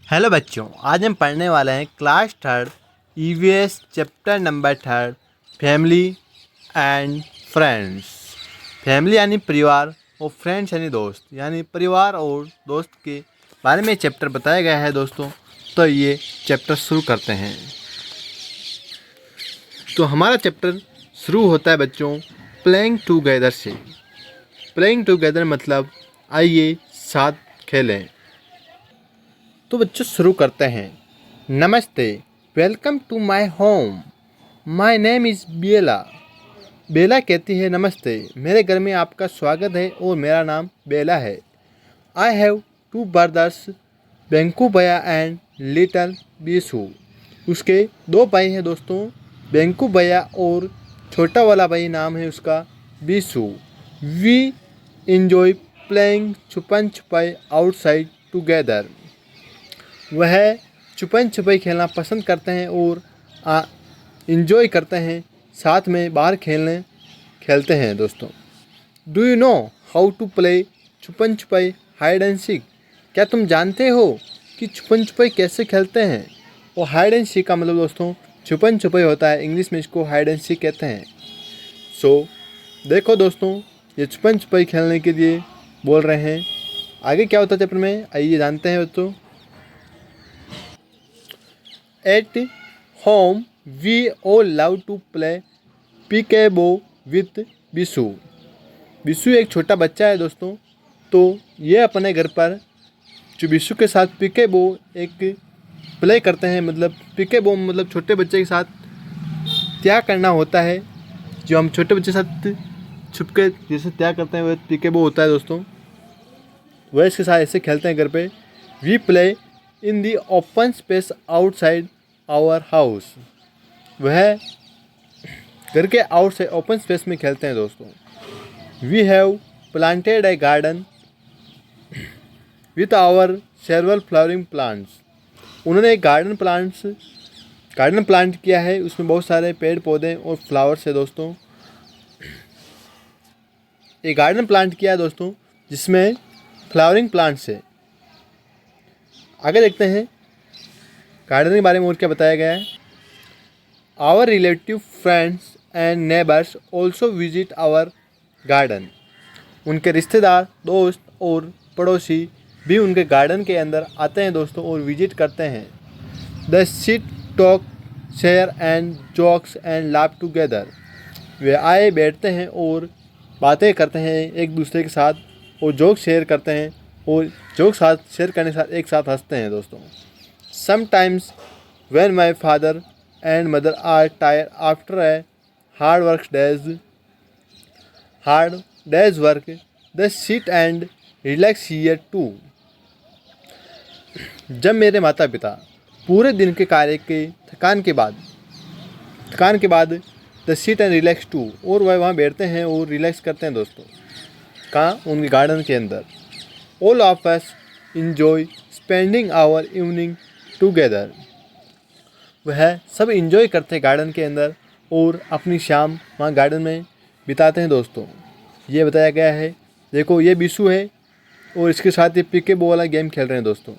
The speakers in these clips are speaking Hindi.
हेलो बच्चों, आज हम पढ़ने वाले हैं class third EVS chapter number third family and friends. Family यानी परिवार और फ्रेंड्स यानी दोस्त, यानी परिवार और दोस्त के बारे में चैप्टर बताया गया है दोस्तों। तो ये चैप्टर शुरू करते हैं। तो हमारा चैप्टर शुरू होता है बच्चों प्लेइंग टूगेदर से। प्लेइंग टूगेदर मतलब आइए साथ खेलें। तो बच्चों शुरू करते हैं। नमस्ते, welcome to my home, my name is Bela. Bela कहती है नमस्ते, मेरे घर में आपका स्वागत है और मेरा नाम बेला है। आई हैव टू ब्रदर्स, बेंकू भैया एंड लिटिल बीसू। उसके दो भाई हैं दोस्तों, बेंकू भैया और छोटा वाला भाई नाम है उसका बीसू। वी इंजॉय प्लेइंग छुपन छुपाई आउटसाइड टुगेदर। वह छुपन छुपाई खेलना पसंद करते हैं और इंजॉय करते हैं, साथ में बाहर खेलते हैं दोस्तों। Do you know how to play chhupan chhupai hide and seek? क्या तुम जानते हो कि छुपन छुपाई कैसे खेलते हैं? और हाइड एंड सीक का मतलब दोस्तों छुपन छुपाई होता है, इंग्लिश में इसको हाइड एंड सीक कहते हैं। सो देखो दोस्तों, ये छुपन छुपाई खेलने के लिए बोल रहे हैं। आगे क्या होता है चैप्टर में, आइए जानते हैं दोस्तों। At home, we all love to play peekaboo with Bishu. Bishu एक छोटा बच्चा है दोस्तों, तो ये अपने घर पर जो बिशु के साथ पिकेबो एक प्ले करते हैं। मतलब पिकेबो मतलब छोटे बच्चे के साथ क्या करना होता है, जो हम छोटे बच्चे के साथ छुप के जैसे क्या करते हैं वह पिकेबो होता है दोस्तों। वह इसके साथ ऐसे खेलते हैं घर पे। We play in the open space outside our house. वह घर के आउटसाइड ओपन स्पेस में खेलते हैं दोस्तों। We have planted a garden with our several flowering plants. उन्होंने एक गार्डन प्लांट किया है, उसमें बहुत सारे पेड़ पौधे और फ्लावर्स है दोस्तों। एक गार्डन प्लांट किया है दोस्तों जिसमें फ्लावरिंग प्लांट्स है। आगे देखते हैं गार्डन के बारे में और क्या बताया गया है। Our relative friends and neighbours also visit our garden. उनके रिश्तेदार, दोस्त और पड़ोसी भी उनके गार्डन के अंदर आते हैं दोस्तों और विजिट करते हैं। They sit talk share and jokes and laugh together. वे आए बैठते हैं और बातें करते हैं एक दूसरे के साथ और जोक शेयर करते हैं और जोक साथ शेयर करने के साथ एक साथ हंसते हैं दोस्तों। Sometimes when my father and mother are tired after a hard day's work, they sit and relax here too. जब मेरे माता पिता पूरे दिन के कार्य के थकान के बाद the seat and relax too, और वह वहाँ बैठते हैं और रिलैक्स करते हैं दोस्तों। कहाँ? उनके गार्डन के अंदर। All of us enjoy spending our evening together. वह सब इंजॉय करते हैं गार्डन के अंदर और अपनी शाम वहाँ गार्डन में बिताते हैं दोस्तों। ये बताया गया है। देखो ये बिशु है और इसके साथ ये पिकेबो वाला गेम खेल रहे हैं दोस्तों,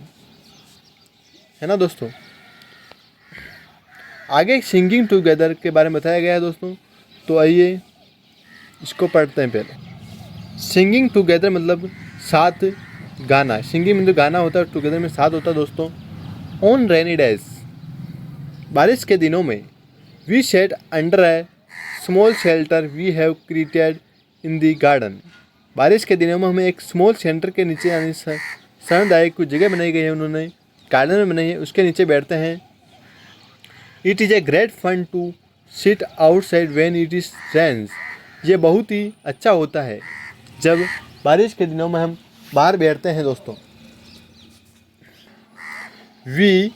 है ना दोस्तों। आगे सिंगिंग टुगेदर के बारे में बताया गया है दोस्तों, तो आइए इसको पढ़ते हैं पहले। सिंगिंग टुगेदर मतलब साथ गाना। सिंगिंग मतलब गाना होता है, टुगेदर में साथ होता है दोस्तों। ऑन रेनी डेज, बारिश के दिनों में, we sat under a small shelter we have created in the garden. बारिश के दिनों में हमें एक स्मॉल शेल्टर के नीचे यानी शरणदायक कुछ जगह बनाई गई है, उन्होंने गार्डन में बनाई है, उसके नीचे बैठते हैं। It is a great fun to sit outside when it is rains. ये बहुत ही अच्छा होता है जब बारिश के दिनों में हम बाहर बैठते हैं दोस्तों। We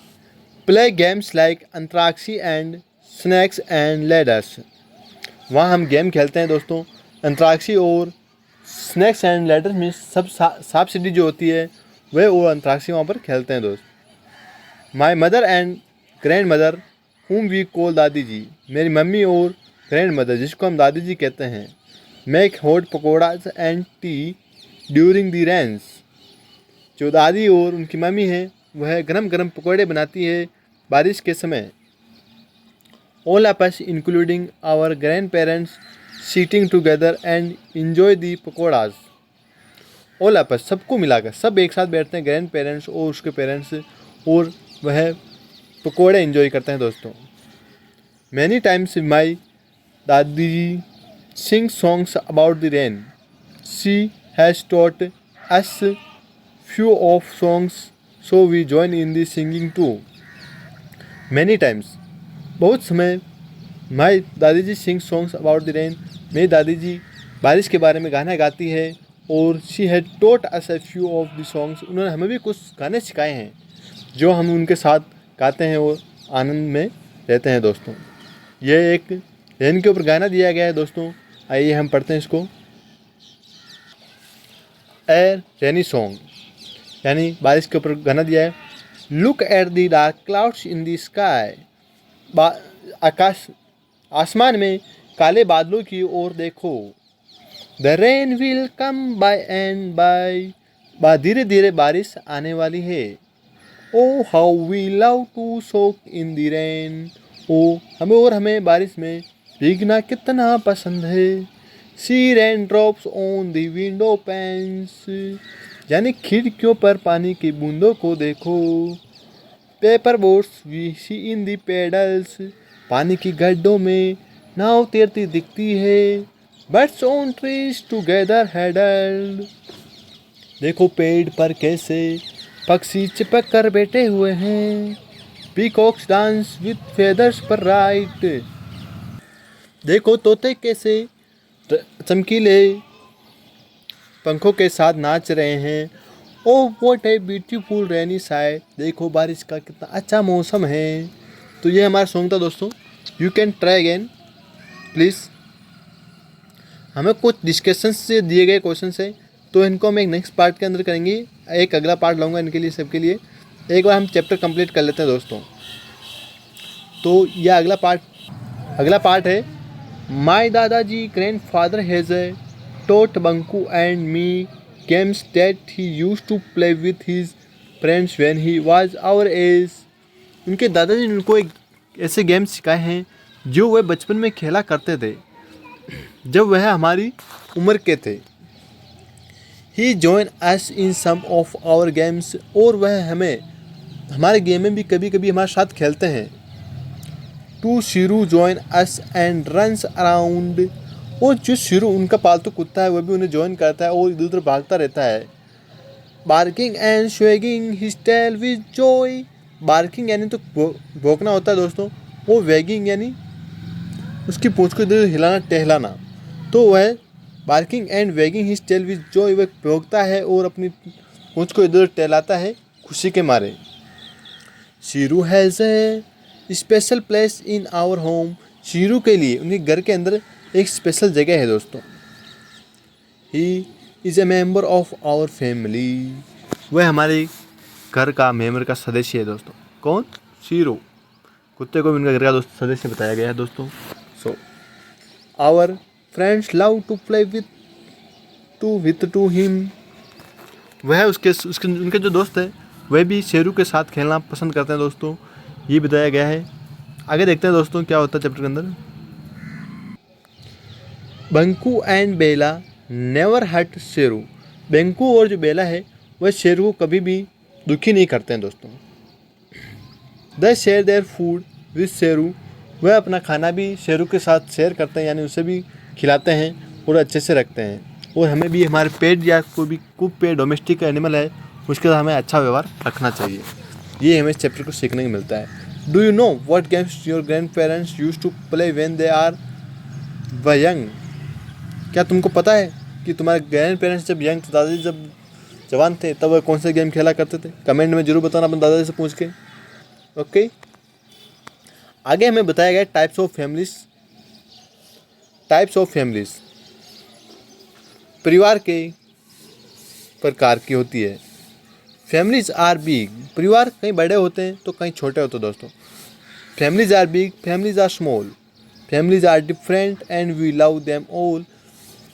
play games like antakshari and snakes and ladders. वहाँ हम गेम खेलते हैं दोस्तों। अंतराक्षी और स्नैक्स एंड लैडर्स में सब सांप सीढ़ी जो होती है वह और अंतराक्षी वहाँ पर खेलते हैं दोस्त। My mother and grandmother whom we call dadi ji. मेरी मम्मी और ग्रैंड मदर जिसको हम दादी जी कहते हैं, make hot pakoras and T during the Reigns. जो दादी और उनकी मम्मी हैं वह गरम गरम पकौड़े बनाती है बारिश के समय। All of us including our grandparents sitting together and enjoy the pakodas. All of us, सबको मिलाकर सब एक साथ बैठते हैं, ग्रैंड पेरेंट्स और उसके पेरेंट्स, और वह पकौड़े एंजॉय करते हैं दोस्तों। Many times my dadi ji sing songs about the rain. She has taught us few of songs so we join in the singing too. Many times, बहुत समय, my dadi ji sing songs about the rain, मेरी दादी जी बारिश के बारे में गाना गाती है, और she had taught us a few of the songs, उन्होंने हमें भी कुछ गाने सिखाए हैं जो हम उनके साथ गाते हैं और आनंद में रहते हैं दोस्तों। यह एक रेन के ऊपर गाना दिया गया है दोस्तों, आइए हम पढ़ते हैं इसको। ए रेनी सॉन्ग, यानी बारिश के ऊपर गाना दिया है। Look at the dark clouds in the sky, आकाश, आसमान में काले बादलों की ओर देखो। The rain will come by and by, धीरे धीरे बारिश आने वाली है। Oh how we love to soak in the rain, ओ हमें बारिश में भीगना कितना पसंद है। See rain drops on the window panes, यानी खिड़कियों पर पानी की बूंदों को देखो। Paper boats we see in the pedals, पानी की गड्ढों में नाव तैरती दिखती है। बर्ड्स ऑन ट्रीज टुगेदर हेडल्ड, देखो पेड़ पर कैसे पक्षी चिपक कर बैठे हुए हैं। पीकॉक्स डांस विथ फेदर्स पर राइट, देखो तोते कैसे चमकीले पंखों के साथ नाच रहे हैं। Oh what a beautiful rainy side, देखो बारिश का कितना अच्छा मौसम है। तो ये हमारा सॉन्ग था दोस्तों। You can try again please. हमें कुछ डिस्कशन से दिए गए क्वेश्चन है, तो इनको हम एक नेक्स्ट पार्ट के अंदर करेंगे। एक अगला पार्ट लाऊंगा इनके लिए, सबके लिए। एक बार हम चैप्टर कंप्लीट कर लेते हैं दोस्तों। तो यह अगला पार्ट है। माई दादाजी grand father has taught Banku and me games that he used to play with his friends when he was our age. उनके दादाजी ने उनको एक ऐसे गेम सिखाए हैं जो वह बचपन में खेला करते थे जब वह हमारी उम्र के थे। He joined us in some of our games, और वह हमारे गेम में भी कभी कभी हमारे साथ खेलते हैं। To Shiru join us and runs around, और जो शिरू उनका पालतू कुत्ता है वह भी उन्हें ज्वाइन करता है और इधर उधर भागता रहता है। Barking and swagging his tail with joy, barking यानी तो भौंकना होता है दोस्तों, वो वेगिंग यानी उसकी पूंछ को इधर हिलाना टहलाना। तो वह barking and wagging his tail with joy, वह भौंकता है और अपनी पूंछ को इधर टहलाता है खुशी के मारे। Shiru has a special place in our home, Shiru के लिए उनके घर के अंदर एक स्पेशल जगह है दोस्तों। He is a member of our family, वह हमारे घर का मेम्बर का सदस्य है दोस्तों। कौन? शीरो, कुत्ते को भी उनका घर का सदस्य बताया गया है दोस्तों। So our friends love to play with to him, वह उनके जो दोस्त है वह भी शेरू के साथ खेलना पसंद करते हैं दोस्तों। ये बताया गया है। आगे देखते हैं दोस्तों क्या होता है चैप्टर के अंदर। Banku and Bela never hurt Sheru, Banku और जो बेला है वह शेरू को कभी भी दुखी नहीं करते हैं दोस्तों। They share their food with Sheru, वह अपना खाना भी शेरू के साथ शेयर करते हैं, यानी उसे भी खिलाते हैं और अच्छे से रखते हैं। और हमें भी हमारे पेट या कोई पेट डोमेस्टिक एनिमल है उसके साथ हमें अच्छा व्यवहार रखना चाहिए। ये हमें इस चैप्टर को सीखने को मिलता है। Do you know what games your grandparents used to play when they are young, क्या तुमको पता है कि तुम्हारे ग्रैंड पेरेंट्स जब यंग थे, दादाजी जब जवान थे, तब वह कौन से गेम खेला करते थे? कमेंट में जरूर बताना अपने दादाजी से पूछ के। ओके, आगे हमें बताया गया टाइप्स ऑफ फैमिलीज, परिवार के प्रकार की होती है। फैमिलीज आर बिग, परिवार कहीं बड़े होते हैं तो कहीं छोटे होते हैं दोस्तों। Families are big, families are small, families are different and we love them all,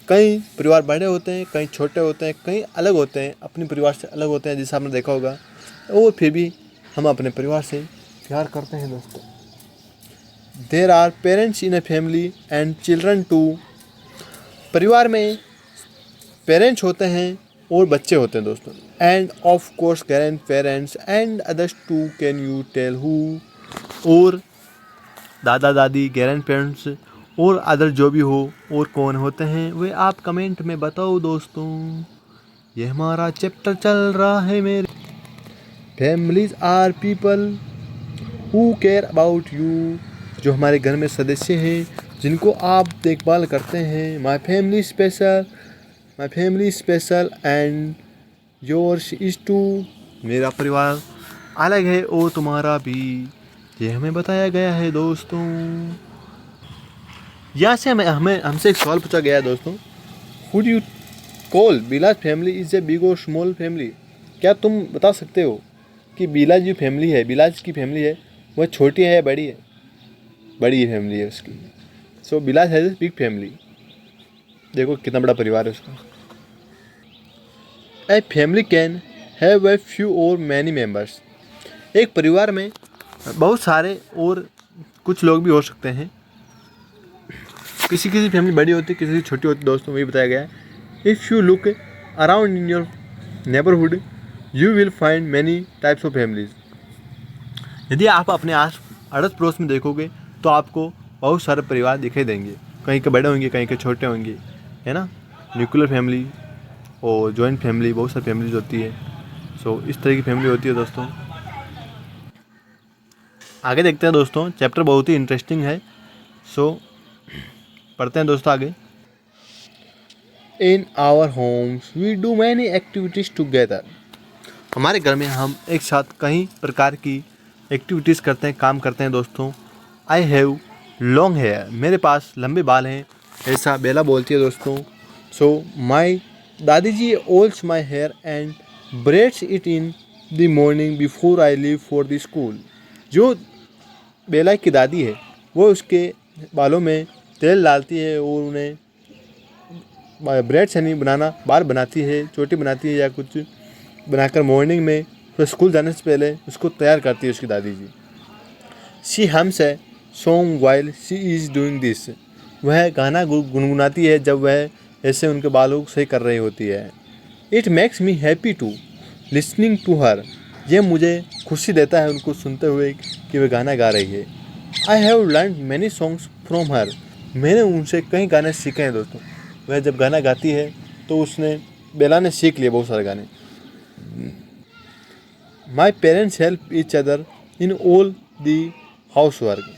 कई परिवार बड़े होते हैं, कई छोटे होते हैं, कई अलग होते हैं, अपने परिवार से अलग होते हैं, जैसा आपने देखा होगा। और फिर भी हम अपने परिवार से प्यार करते हैं दोस्तों। There are parents in a family and children too. परिवार में पेरेंट्स होते हैं और बच्चे होते हैं दोस्तों। And of course grandparents and others too. Can you tell who? और दादा दादी, ग्रैंड पेरेंट्स और अदर जो भी हो और कौन होते हैं वे आप कमेंट में बताओ दोस्तों। ये हमारा चैप्टर चल रहा है मेरे। Families are people who care about you. जो हमारे घर में सदस्य हैं जिनको आप देखभाल करते हैं। My family special and yours is too. मेरा परिवार अलग है और तुम्हारा भी, ये हमें बताया गया है दोस्तों। यहाँ से हमसे एक सवाल पूछा गया है दोस्तों। Would you call Bela's family is a big or small family? क्या तुम बता सकते हो कि बिलाज जो फैमिली है, बिलाज की फैमिली है, वह छोटी है या बड़ी है? बड़ी फैमिली है उसकी। सो बिलाज हैज़ ए बिग फैमिली। देखो कितना बड़ा परिवार है उसका। A family can have a few और मैनी मेंबर्स। एक परिवार में बहुत सारे और कुछ लोग भी हो सकते हैं। किसी किसी फैमिली बड़ी होती है, किसी की छोटी होती है दोस्तों, वही बताया गया है। If you look around in your neighbourhood you will find many types of families. यदि आप अपने आस अड़ोस पड़ोस में देखोगे तो आपको बहुत सारे परिवार दिखाई देंगे। कहीं के बड़े होंगे, कहीं के छोटे होंगे, है ना। न्यूक्लियर फैमिली और जॉइंट फैमिली, बहुत सारी फैमिलीज होती है। सो इस तरह की फैमिली होती है दोस्तों। आगे देखते हैं दोस्तों, चैप्टर बहुत ही इंटरेस्टिंग है। सो पढ़ते हैं दोस्तों आगे। In our homes we do many activities together. हमारे घर में हम एक साथ कई प्रकार की एक्टिविटीज़ करते हैं, काम करते हैं दोस्तों। I have long hair. मेरे पास लंबे बाल हैं, ऐसा बेला बोलती है दोस्तों। So my dadi ji oils my hair and braids it in the morning before I leave for the school. जो बेला की दादी है वो उसके बालों में तेल डालती है और उन्हें ब्रेड्स यानी बाल बनाती है, चोटी बनाती है या कुछ बनाकर मॉर्निंग में तो स्कूल जाने से पहले उसको तैयार करती है उसकी दादी जी। She hums a song while she is doing this. वह गाना गुनगुनाती है जब वह ऐसे उनके बालों को सही कर रही होती है। It makes me happy to listening to her. यह मुझे खुशी देता है उनको सुनते हुए कि वह गाना गा रही है। I have learn many songs from her. मैंने उनसे कई गाने सीखे हैं दोस्तों। वह जब गाना गाती है तो उसने बेला ने सीख लिए बहुत सारे गाने। My parents help each other in all the house work.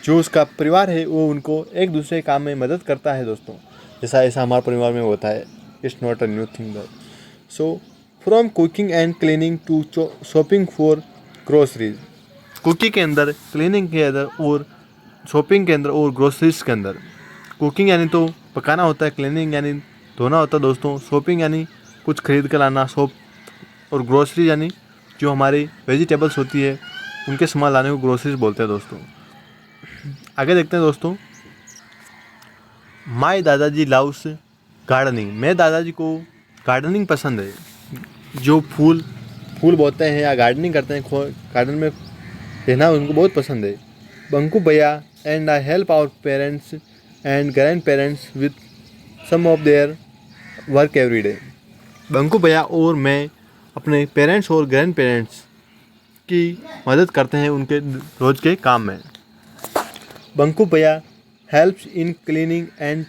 जो उसका परिवार है वो उनको एक दूसरे काम में मदद करता है दोस्तों। जैसा ऐसा हमारे परिवार में होता है। It's not a new thing that. So from cooking and cleaning to shopping for groceries. Cooking के अंदर, क्लीनिंग के अंदर और शॉपिंग के अंदर और ग्रोसरीज के अंदर। कुकिंग यानी तो पकाना होता है, क्लीनिंग यानी धोना होता है दोस्तों, शॉपिंग यानी कुछ खरीद कर लाना, शॉप, और ग्रोसरी यानी जो हमारी वेजिटेबल्स होती है उनके सामान लाने को ग्रोसरीज बोलते हैं दोस्तों। आगे देखते हैं दोस्तों। माई दादाजी लव्स गार्डनिंग। मेरे दादाजी को गार्डनिंग पसंद है। जो फूल बोते हैं या गार्डनिंग करते हैं, गार्डन में रहना उनको बहुत पसंद है। Banku bhaiya and I help our parents and grandparents with some of their work every day. Banku भैया और मैं अपने पेरेंट्स और ग्रैंड पेरेंट्स की मदद करते हैं उनके रोज़ के काम में। Banku bhaiya helps in cleaning and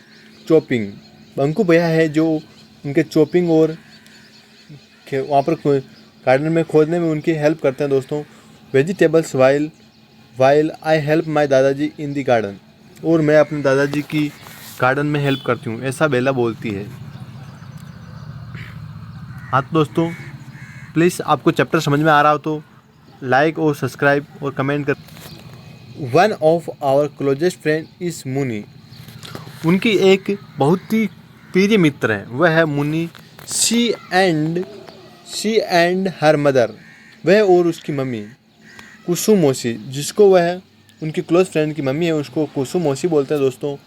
chopping. Banku भैया है जो उनके चॉपिंग और वहाँ पर गार्डन में खोदने में उनकी हेल्प करते हैं दोस्तों। Vegetables while I help my दादाजी इन दी गार्डन। और मैं अपने दादाजी की गार्डन में हेल्प करती हूँ, ऐसा बेला बोलती है। हाँ तो दोस्तों, प्लीज़ आपको चैप्टर समझ में आ रहा हो तो लाइक और सब्सक्राइब और कमेंट कर। One of our closest friend is Muni. उनकी एक बहुत ही प्रिय मित्र है, वह है Muni. She and her mother. वह और उसकी मम्मी कुसुम मौसी, जिसको वह उनकी क्लोज फ्रेंड की मम्मी है उसको कुसुम मौसी बोलते हैं दोस्तों।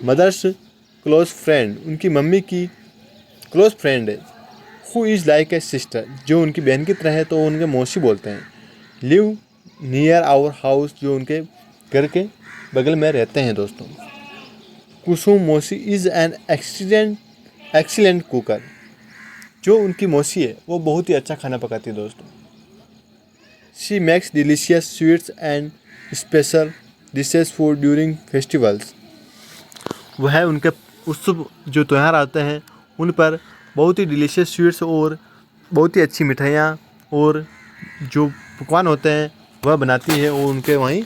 मदर्स क्लोज फ्रेंड, उनकी मम्मी की क्लोज फ्रेंड है। Who is like a sister, जो उनकी बहन की तरह है तो उनके मौसी बोलते हैं। लिव नियर आवर हाउस, जो उनके घर के बगल में रहते हैं दोस्तों। कुसुम मौसी इज़ एन एक्सीलेंट कुकर, जो उनकी मौसी है वो बहुत ही अच्छा खाना पकाती है दोस्तों। She makes delicious sweets and special dishes food during festivals, वह उनके उत्सव जो त्यौहार आते हैं उन पर बहुत ही डिलीशियस स्वीट्स और बहुत ही अच्छी मिठाइयाँ और जो पकवान होते हैं वह बनाती है और उनके वहीं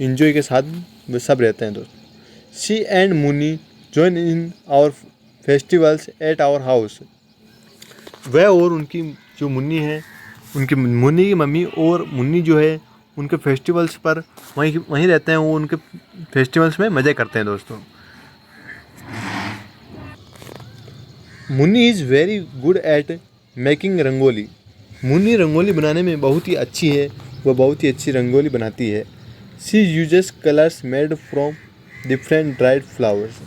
इंजॉय के साथ वे सब रहते हैं दोस्तों। She and Munni join in our festivals at our house, वह और उनकी जो मुन्नी है, उनकी मुन्नी की मम्मी और मुन्नी जो है उनके फेस्टिवल्स पर वहीं रहते हैं, वो उनके फेस्टिवल्स में मज़े करते हैं दोस्तों। Munni is very good at making rangoli, Munni rangoli बनाने में बहुत ही अच्छी है, वह बहुत ही अच्छी रंगोली बनाती है। She uses colours made from different dried flowers,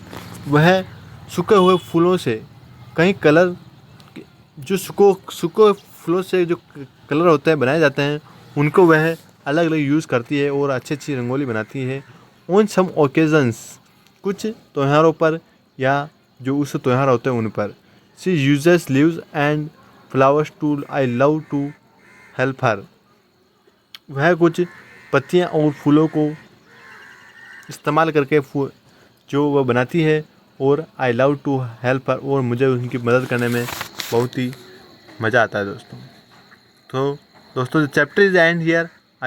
वह सूखे हुए फूलों से कई कलर, जो सूखे फूलों से जो कलर होते हैं बनाए जाते हैं उनको वह अलग अलग यूज़ करती है और अच्छी अच्छी रंगोली बनाती है। ऑन सम ओकेजन्स, कुछ त्योहारों पर या जो उस त्यौहार होते हैं उन पर। She uses leaves and flowers too I love to help her, वह कुछ पत्तियाँ और फूलों को इस्तेमाल करके जो वह बनाती है और I love to help her, और मुझे उनकी मदद करने में बहुत ही मज़ा आता है दोस्तों। तो दोस्तों, the chapter is and here.